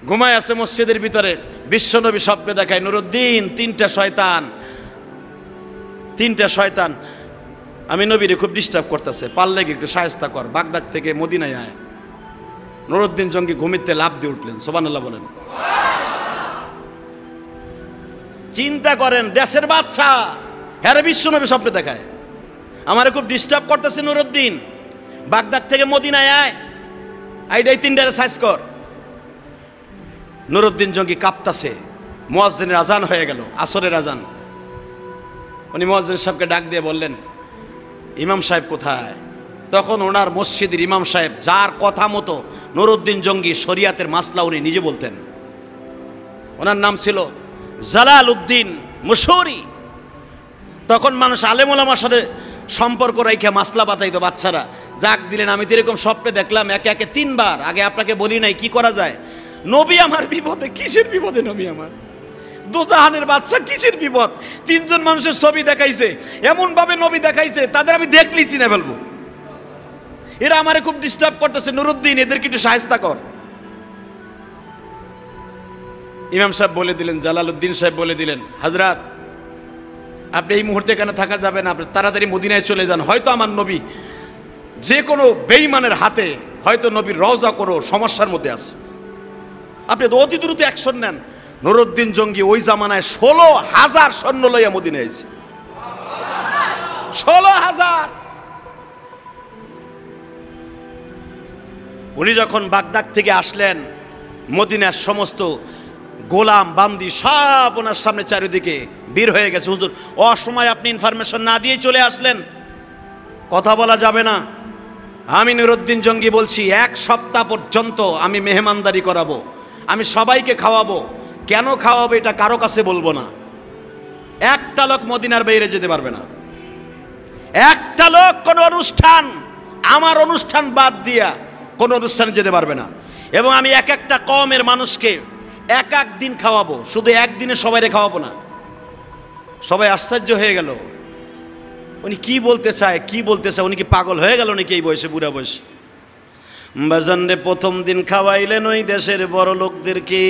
ঘুমায় আছে মসজিদের ভিতরে, বিশ্বনবী স্বপ্নে দেখায় নুরুদ্দিন তিনটা শয়তান আমি নবীরে খুব ডিস্টার্ব করতেছে, পারলে একটু শায়েস্তা কর, বাগদাদ থেকে মদিনায় আয়। নুরুদ্দিন জঙ্গি ঘুমিতে লাফ দিয়ে উঠলেন, সুবহানাল্লাহ বলেন। চিন্তা করেন, দেশের বাদশা হ্যাঁ বিশ্বনবী স্বপ্নে দেখায় আমারে খুব ডিস্টার্ব করতেছে নুরুদ্দিন, বাগদাদ থেকে মদিনায় আয়, আইডাই তিনটারে সাইজ কর। নুরুদ্দিন জঙ্গি কাঁপতাছে। মুয়াজ্জিনের আজান হয়ে গেল, আসরের আজান। উনি মুয়াজ্জিন সাহেবকে ডাক দিয়ে বললেন, ইমাম সাহেব কোথায়? তখন ওনার মসজিদের ইমাম সাহেব, যার কথা মতো নুরুদ্দিন জঙ্গি শরিয়াতের মাসলা উনি নিজে বলতেন, ওনার নাম ছিল জালাল উদ্দিন মুশৌরি। তখন মানুষ আলেম ওলামার সাথে সম্পর্ক রাইখা মাসলা বাতাইতো বাচ্চারা। যাক দিলেন, আমি তো এরকম স্বপ্নে দেখলাম একে একে 3 বার, আগে আপনাকে বলি নাই, কি করা যায়? নবী আমার বিপদে। কিসের বিপদে নবী আমার? দোজাহানের বাচ্চা, কিসের বিপদ? 3 জন মানুষের ছবি দেখাইছে, এমন ভাবে নবী দেখাইছে তাদের আমি দেখলেই চিনে ফেলবো। এরা আমারে খুব ডিস্টার্ব করতেছে, নুরুদ্দিন এদেরকে একটু শায়েস্তা কর। ইমাম সাহেব বলে দিলেন, জালালউদ্দিন সাহেব বলে দিলেন, হযরত আপনি এই মুহূর্তে এখানে থাকা যাবে না, আপনি তাড়াতাড়ি মদিনায় চলে যান। হয়তো আমার নবী যে কোনো বেঈমানের হাতে, হয়তো নবীর রওজা কোনো সমস্যার মধ্যে আছে, আপনি তো অতি দ্রুত অ্যাকশন নেন। নুরুদ্দিন জঙ্গি ওই জামানায় 16,000 সৈন্য লইয়া মদিনায় এসেছে। 16,000। উনি যখন বাগদাদ থেকে আসলেন, মদিনার সমস্ত গোলাম বান্দি সব ওনার সামনে চারিদিকে বীর হয়ে গেছে। হুজুর, অসময় আপনি ইনফরমেশন না দিয়ে চলে আসলেন, কথা বলা যাবে না। আমি নুরুদ্দিন জঙ্গি বলছি, 1 সপ্তাহ পর্যন্ত আমি মেহমানদারি করাবো, আমি সবাইকে খাওয়াবো। কেন খাওয়াবো এটা কারো কাছে বলবো না। একটা লোক মদিনার বাইরে যেতে পারবে না, একটা লোক কোন অনুষ্ঠান, আমার অনুষ্ঠান বাদ দিয়া কোন অনুষ্ঠানে যেতে পারবে না। এবং আমি এক একটা কওমের মানুষকে এক এক দিন খাওয়াবো, শুধু একদিনে সবাইরে খাওয়াবো না। সবাই আশ্চর্য হয়ে গেল, উনি কি বলতে চায়, উনি কি পাগল হয়ে গেল নাকি এই বয়সে, বুড়া বয়সে? বাজানরে প্রথম দিন খাওয়াইলেন ওই দেশের বড় লোকদেরকে,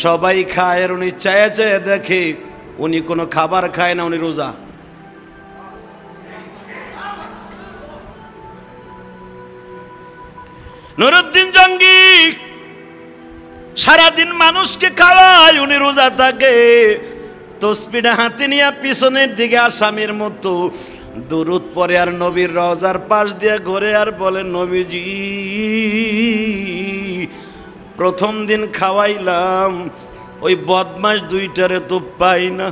সবাই খায়, আর উনি চায়ে চায়ে দেখে উনি কোনো খাবার খায় না, উনি রোজা। নুরুদ্দিন জঙ্গি সারাদিন মানুষকে খাওয়ায়, উনি রোজা থাকে। তসবিহটা হাতে নিয়ে পিছনের দিকে আসামির মতো দুরূদ পড়ে, আর নবীর রওজার পাশ দিয়ে ঘুরে আর বলে, নবীজি প্রথম দিন খাওয়াইলাম, ওই বদমাস 2টারে তো পাই না।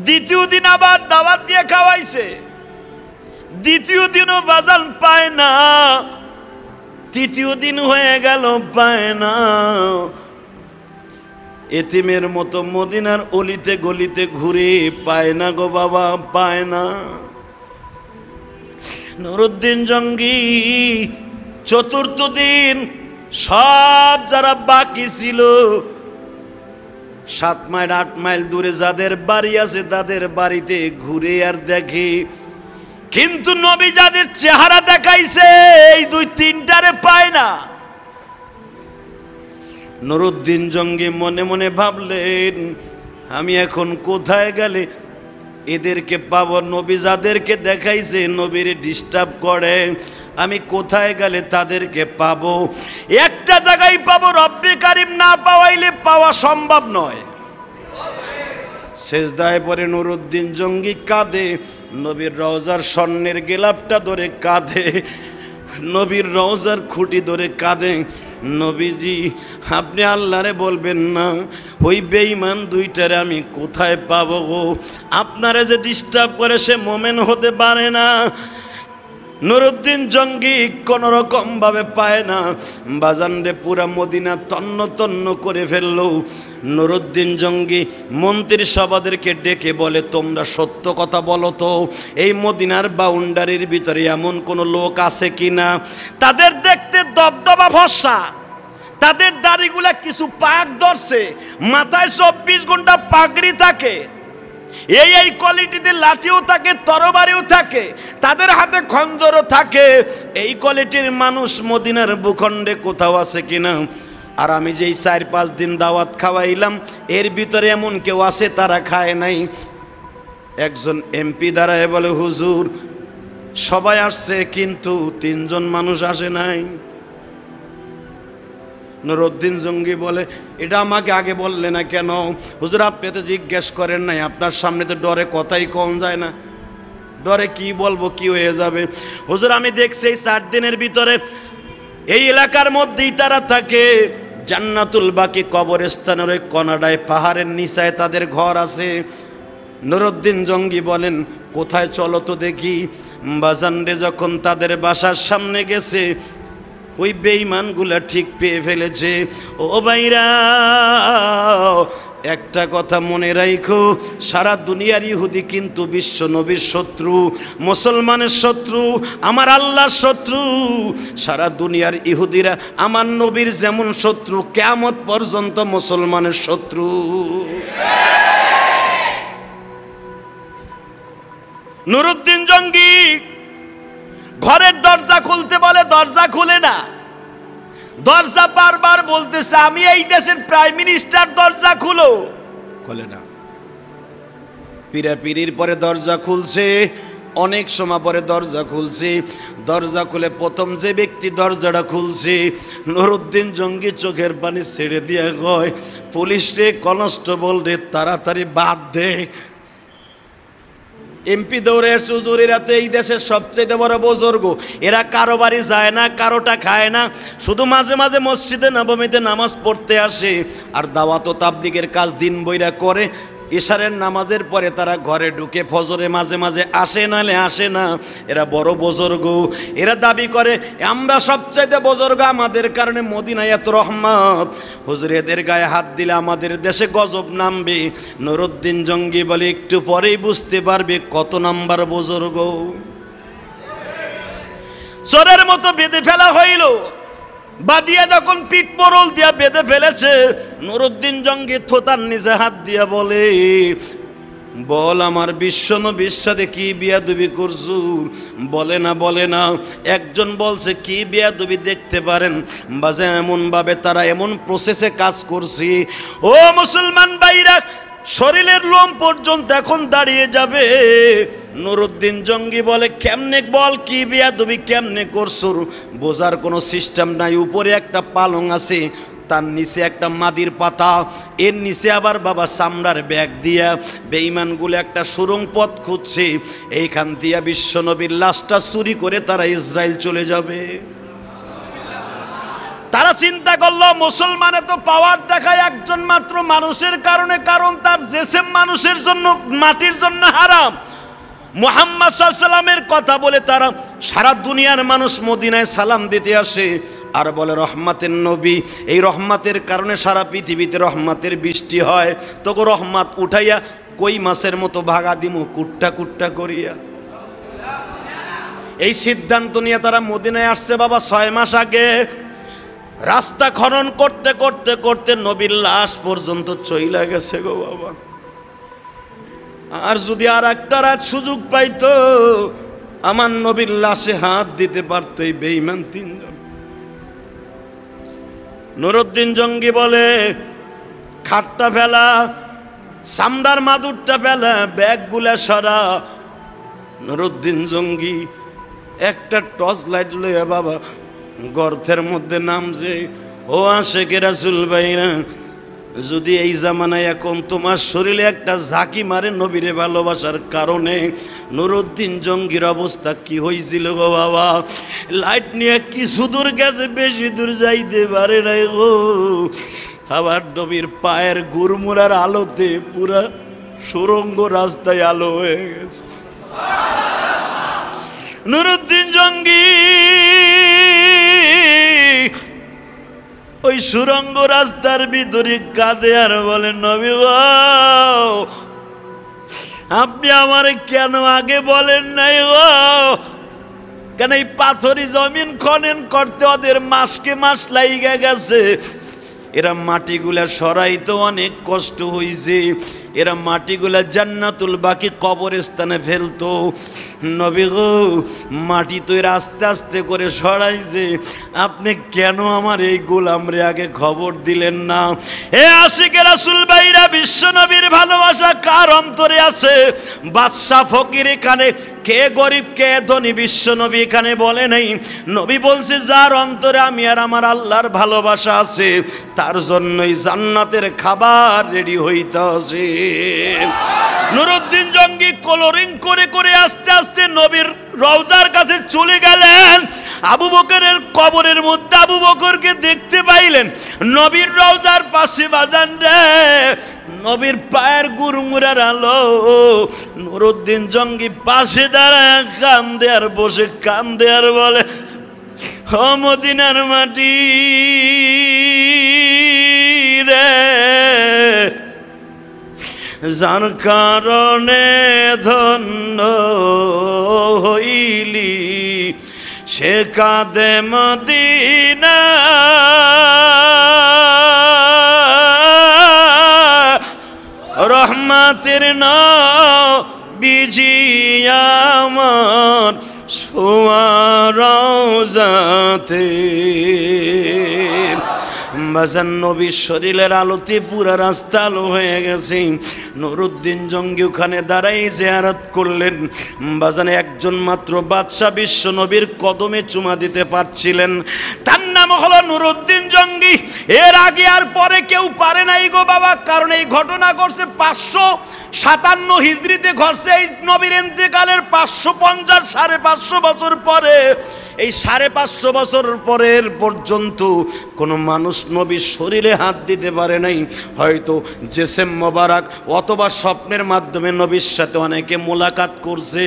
দ্বিতীয় দিন আবার দাওয়াত দিয়ে খাওয়াইছে, দ্বিতীয় দিনও বাজান পায় না, তৃতীয় দিন হয়ে গেল পায় না। এতিমের মতো মদিনার অলিতে গলিতে ঘুরে, পায় না গো বাবা, পায় না। নুরুদ্দিন জঙ্গি চতুর্থ দিন সব যারা বাকি ছিল, 7 মাইল 8 মাইল দূরে যাদের বাড়ি আছে তাদের বাড়িতে ঘুরে আর দেখে, কিন্তু নবী যাদের চেহারা দেখাইছে এই 2-3টারে পায় না। নুরুদ্দিন জঙ্গি মনে মনে ভাবলেন, আমি এখন কোথায় গেলে এদেরকে পাবো? নবী যাদেরকে দেখাইছে নবীরে ডিস্টার্ব করে, আমি কোথায় গেলে তাদেরকে পাবো? একটা জায়গায় পাবো, রব্বে কারিম না পাওয়াইলে পাওয়া সম্ভব নয়। সেজদায় পড়ে নুরুদ্দিন জঙ্গি কাঁদে, নবীর রওজার স্বর্ণের গেলাপটা ধরে কাঁদে, নবীর রওজার খুঁটি ধরে কাঁদে, নবীজি আপনি আল্লাহরে বলবেন না ওই বেঈমান 2টারে আমি কোথায় পাবো গো? আপনারে যে ডিস্টার্ব করে সে মোমেন হতে পারে না। নুরুদ্দিন জঙ্গি কোন রকম ভাবে পায় না। বাজানরে পুরা মদিনা তন্ন তন্ন করে ফেললো। নুরুদ্দিন জঙ্গি মন্ত্রী সভাদেরকে ডেকে বলে, তোমরা সত্য কথা বলো তো, এই মদিনার বাউন্ডারির ভিতরে এমন কোন লোক আছে কিনা? তাদের দেখতে দবদবা ভরসা, তাদের দাড়িগুলা কিছু পাক ধরছে, মাথায় 24 ঘন্টা পাগড়ি থাকে, এই কোয়ালিটিতে লাঠিও থাকে, তরবারিও থাকে, তাদের হাতে খঞ্জরও থাকে। এই কোয়ালিটির মানুষ মদিনার ভূখণ্ডে কোথাও আছে কিনা? আর আমি যেই 4-5 দিন দাওয়াত খাওয়াইলাম, এর ভিতরে এমন কেউ আছে তারা খায় নাই? একজন এমপি দাঁড়ায় বলে, হুজুর সবাই আসছে কিন্তু 3 জন মানুষ আসে নাই। নুরউদ্দিন জঙ্গি বলে, এটা আমাকে আগে বললে না কেন? হুজুর আপনি তো জিজ্ঞেস করেন নাই, আপনার সামনে তো ডরে কথাই কম যায় না, ডরে কি বলবো, কি হয়ে যাবে। হুজুর আমি দেখছি এই 4 দিনের ভিতরে এই এলাকার মধ্যেই তারা থাকে। জান্নাতুল বাকি কবরস্থানের ওই কনাডায় পাহাড়ের নিচায় তাদের ঘর আছে। নুরউদ্দিন জঙ্গি বলেন, কোথায় চলো তো দেখি। বাজানরে যখন তাদের বাসার সামনে গেছে, ওই বেঈমানগুলা ঠিক পেয়ে ফেলেছে। ও ভাইরা, একটা কথা মনে রাখো, সারা দুনিয়ার ইহুদি কিন্তু বিশ্ব নবীর শত্রু, মুসলমানের শত্রু, আমার আল্লাহর শত্রু। সারা দুনিয়ার ইহুদিরা আমার নবীর যেমন শত্রু, কিয়ামত পর্যন্ত মুসলমানের শত্রু। নুরউদ্দিন জঙ্গি ঘরের দরজা খুলতে বলে, দরজা খুলে না। দরজা বারবার বলতেছে, আমি এই দেশের প্রাইম মিনিস্টার, দরজা খুলো, খুলে না। পিরাপিরির পরে দরজা খুলছে, অনেক সময় পরে দরজা খুলছে। দরজা খুলে প্রথম যে ব্যক্তি দরজাটা খুলছে, নুরউদ্দিন জঙ্গি চোখের পানি ছেড়ে দিয়ে কয়, পুলিশ রে, কনস্টেবল রে, তাড়াতাড়ি বাদ দে। এমপি দৌড়ে এসে, হুজুর এরা তো এই দেশের সবচেয়ে বড় বুজুর্গ, এরা কারো বাড়ি যায় না, কারোটা খায় না, শুধু মাঝে মাঝে মসজিদে নবমীতে নামাজ পড়তে আসে, আর দাওয়াত ও তাবলীগের কাজ দিন বইরা করে। ইশারের নামাজের পরে তারা ঘরে ঢুকে, ফজরে মাঝে মাঝে আসে, নালে আসে না। এরা বড় বুজুর্গ, এরা দাবি করে আমরা সবচাইতে বুজুর্গ, আমাদের কারণে মদিনায় এত রহমত। হুজুর এদের গায়ে হাত দিলে আমাদের দেশে গজব নামবে। নুরউদ্দিন জঙ্গি বলে, একটু পরেই বুঝতে পারবে কত নাম্বার বুজুর্গ। চোরের মতো বেঁধে ফেলা হইল। বাদিয়া যখন পিঠ মোড়ল দিয়া বেঁধে ফেলেছে, নুরউদ্দিন জঙ্গি থোতার নিচে হাত দিয়া বলে, বল আমার বিশ্বনবীর সাথে কি বিয়াদবি করছু? বলে না, বলে না। একজন বলছে, কি বিয়াদবি দেখতে পারেন বাজে, এমন ভাবে তারা এমন প্রসেসে কাজ করছি, ও মুসলমান ভাইরা, শরীরের লোম পর্যন্ত এখন দাঁড়িয়ে যাবে। নুরউদ্দিন জঙ্গি বলে, কেমনে বল, কি বিয়াদবি কেমনে করছুর? বোঝার কোনো সিস্টেম নাই। উপরে একটা পালং আছে, তার নিচে একটা মাদির পাতা, এর নিচে আবার বাবা চামড়ার ব্যাগ দিয়া বেঈমানগুলো একটা সুরঙ্গ পথ খুঁজছে। এইখান দিয়া বিশ্বনবীর লাশটা চুরি করে তারা ইসরায়েল চলে যাবে। তারা চিন্তা করলো, মুসলমানে তো পাওয়ার দেখায় একজন মাত্র মানুষের কারণে, কারণ তার জেসেম মানুষের জন্য, মাটির জন্য হারাম। মুহাম্মদ সাল্লাল্লাহু আলাইহি ওয়াসাল্লামের কথা বলে তারা সারা দুনিয়ার মানুষ মদিনায় সালাম দিতে আসে, আর বলে রহমতের নবী। এই রহমতের কারণে সারা পৃথিবীতে রহমতের বৃষ্টি হয়। তোকে রহমত উঠাইয়া কই মাছের মতো ভাগা দিমু কুট্টা কুট্টা করিয়া। এই সিদ্ধান্ত নিয়ে তারা মদিনায় আসছে বাবা 6 মাস আগে। রাস্তা খনন করতে করতে করতে নবীর লাশ পর্যন্ত চইলা গেছে গো বাবা। আর যদি আর একটা রাত সুযোগ পাইতো, আমার নবীর লাশে হাত দিতে পারতো এই বেঈমান 3 জন। নুরউদ্দিন জঙ্গি বলে, খাটটা ফেলা, চামড়ার মাদুরটা ফেলা, ব্যাগগুলা সরা। নুরউদ্দিন জঙ্গি একটা টর্চ লাইট লইয়া বাবা গর্তের মধ্যে নামছে। ও আশেকে রাসূল ভাইরা, যদি এই জামানায় এখন তোমার শরীরে একটা ঝাঁকি মারে নবীরে ভালোবাসার কারণে, নুরউদ্দিন জঙ্গির অবস্থা কি হয়েছিল গো বাবা। লাইট নিয়ে কিছু দূর গেছে, বেশি দূর যাইতে পারে নাই গো। আবার নবীর পায়ের গুরমুড়ার আলোতে পুরা সুরঙ্গ রাস্তায় আলো হয়ে গেছে। নুরউদ্দিন জঙ্গি ওই সুরঙ্গ রাস্তার ভিতরে কাঁদে আর বলে, নবী গো, আপনি আমারে কেন আগে বলেন নাই গো? কেন এই পাথরি জমিন খনন করতে ওদের মাসকে মাস লাইগা গেছে। এরা মাটিগুলা সরাইতে অনেক কষ্ট হয়েছে। এরা মাটিগুলা জান্নাতুল বাকি কবরস্থানে ফেলতো। নবী গো, মাটি তো এরা আস্তে আস্তে করে সরাইছে, আপনি কেন আমার এই গোলামরে আগে খবর দিলেন না? হে আশিকে রাসূল ভাইরা, বিশ্ব নবীর ভালোবাসা কার অন্তরে আছে? বাদশা ফকির এখানে, কে গরিব কে ধনী বিশ্ব নবী এখানে বলে নাই। নবী বলছে যার অন্তরে আমি আর আমার আল্লাহর ভালোবাসা আছে, তার জন্যই জান্নাতের খাবার রেডি হইতে আছে। নুরুদ্দিন জঙ্গি কলরিং করে করে আস্তে আস্তে নবীর রওজার কাছে চলে গেলেন। আবু বকরের কবরের মধ্যে আবু বকরকে দেখতে পাইলেন। নবীর রওজার পাশে বাজান রে, নবীর পায়ের গুরমুরার আলো। নুরুদ্দিন জঙ্গি পাশে দাঁড়ায় কান্দে আর বসে কান্দে আর বলে, ও মদিনার মাটি রে, যার কারণে ধন্য হইলি, সে কাঁদে মদিনা। রহমাতের নবীজি আমার শোয়া রওজাতে। বাজান নবীর শরীরের আলোতে পুরা রাস্তা আলো হয়ে গেছে। নুরুদ্দিন জঙ্গি ওখানে দাঁড়াই জিয়ারত করলেন। বাজানে একজন মাত্র বাদশা বিশ্ব নবীর কদমে চুমা দিতে পারছিলেন, তার নাম হলো নুরুদ্দিন জঙ্গি। এর আগে আর পরে কেউ পারে নাই গো বাবা, কারণ এই ঘটনা ঘটছে 557 হিজরিতে ঘটছে। এই নবীর ইন্তেকালের 550 550 বছর পরে, এই 550 বছর পরের পর্যন্ত কোনো মানুষ নবীর শরীরে হাত দিতে পারে নাই। হয়তো জেসেম মোবারক অথবা স্বপ্নের মাধ্যমে নবীর সাথে অনেকে মোলাকাত করছে,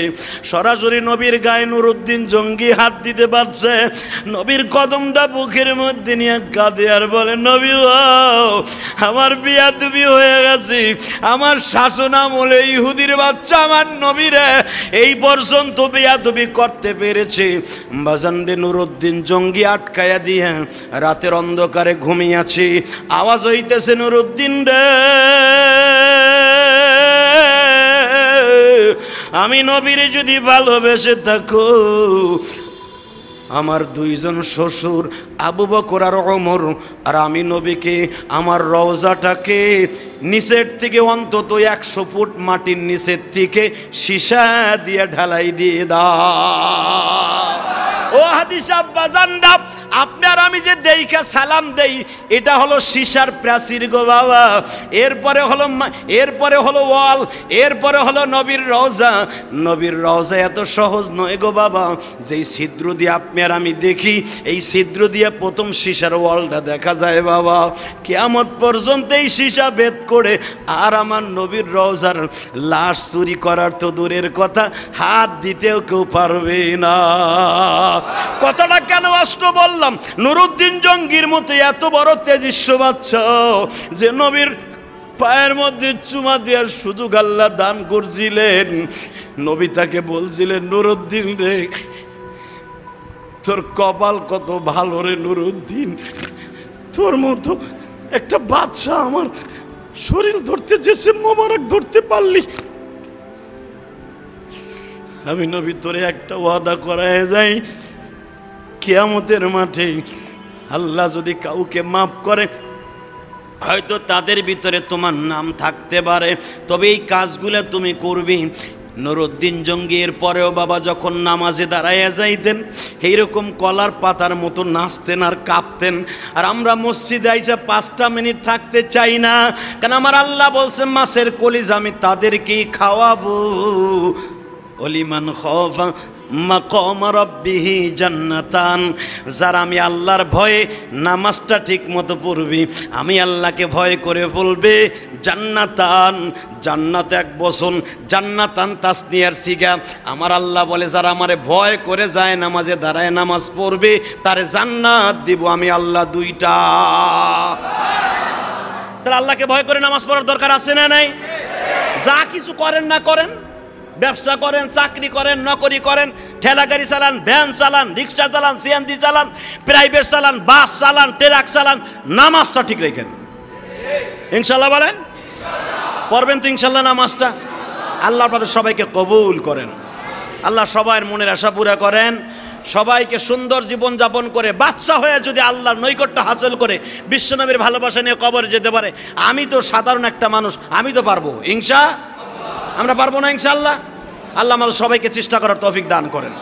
সরাসরি নবীর গায়ে নুরুদ্দিন জঙ্গি হাত দিতে পারছে। নবীর কদমটা বুকের মধ্যে নিয়ে কাঁদে আর বলে, নবী আমার বিয়াদবি হয়ে গেছে, আমার শাসন আমলে ইহুদির বাচ্চা আমার নবীরে এই পর্যন্ত বিয়াদবি করতে পেরেছে। বাজানরে নুরুদ্দিন জঙ্গি আটকায়া দিয়ে রাতের অন্ধকারে ঘুমিয়েছি, আওয়াজ হইতেছে, নুরুদ্দিন রে, আমি নবীরে যদি ভালোবেসে থাকো, আমার দুইজন শ্বশুর আবু বকর আর ওমর আর আমি নবীকে আমার রওজাটাকে নিচের থেকে অন্তত 100 ফুট মাটির নিচের থেকে সীসা দিয়ে ঢালাই দিয়ে দাও। ও হাদিস আব্বাজানরা, আপনার আমি যে দেইখা সালাম দেই, এটা হলো সীসার প্রাচীর গো বাবা। এরপরে হলো ওয়াল, এরপরে হলো নবীর রওজা। নবীর রওজা এত সহজ নয় গো বাবা। যেই ছিদ্র দিয়ে আপনি আর আমি দেখি, এই ছিদ্র দিয়ে প্রথম সীসার ওয়ালটা দেখা যায় বাবা। কিয়ামত পর্যন্ত এই সীসা ভেদ করে আর আমার নবীর রওজার লাশ চুরি করার তো দূরের কথা, হাত দিতেও কেউ পারবে না। কথাটা কেন অষ্ট বললাম? নুরুদ্দিন জঙ্গির মতো এত বড় তেজস্ব বাচ্চা যে নবীর পায়ের মধ্যে চুমা দেওয়ার সুযোগ আল্লাহ দান করছিলেন, নবী তাকে বলছিলেন, নুরুদ্দিন রে, তোর কপাল কত ভালো রে নুরুদ্দিন, তোর মতো একটা বাচ্চা আমার শরীর ধরতে জেসেম মোবারক ধরতে পারলি। আমি নবী তোরে একটা ওয়াদা করায় যাই, কিয়ামতের মাঠে আল্লাহ যদি কাউকে মাফ করে, হয়তো তাদের ভিতরে তোমার নাম থাকতে পারে, তবে এই কাজগুলো তুমি করবি। নুরুদ্দিন জঙ্গি এর পরেও বাবা যখন নামাজে দাঁড়াইয়া যাইতেন, এইরকম কলার পাতার মতো নাচতেন আর কাঁপতেন। আর আমরা মসজিদে আইসা 5টা মিনিট থাকতে চাই না, কারণ আমার আল্লাহ বলছে মাছের কলিজা আমি তাদেরকেই খাওয়াবো। ওলিমান খাফা মাকাম রাব্বিহি জান্নাতান, যারা আমি আল্লাহর ভয়ে নামাজটা ঠিক মতো পড়বি, আমি আল্লাহকে ভয় করে বলবে, জান্নাতান, জান্নাত এক বচন, জান্নাতান তাসনিয়ার সিগা। আমার আল্লাহ বলে যারা আমারে ভয় করে যায় নামাজে দাঁড়ায় নামাজ পড়বে, তারে জান্নাত দিব আমি আল্লাহ 2টা। তাহলে আল্লাহকে ভয় করে নামাজ পড়ার দরকার আছে না নাই? যা কিছু করেন না করেন, ব্যবসা করেন, চাকরি করেন, নকরি করেন, ঠেলা গাড়ি চালান, ভ্যান চালান, রিক্সা চালান, সিএনজি চালান, প্রাইভেট চালান, বাস চালান, ট্রাক চালান, নামাজটা ঠিক রেখেন, ইনশাআল্লাহ বলেন। পড়বেন তো ইনশাল্লাহ নামাজটা? আল্লাহ আপনাদের সবাইকে কবুল করেন, আল্লাহ সবার মনের আশা পুরা করেন, সবাইকে সুন্দর জীবন যাপন করে বাদশা হয়ে যদি আল্লাহর নৈকট্য হাসিল করে বিশ্বনবীর ভালোবাসা নিয়ে কবরে যেতে পারে। আমি তো সাধারণ একটা মানুষ, আমি তো পারবো আমরা পারবো না ইনশাআল্লাহ? আল্লাহ আমাদের সবাইকে চেষ্টা করার তৌফিক দান করেন।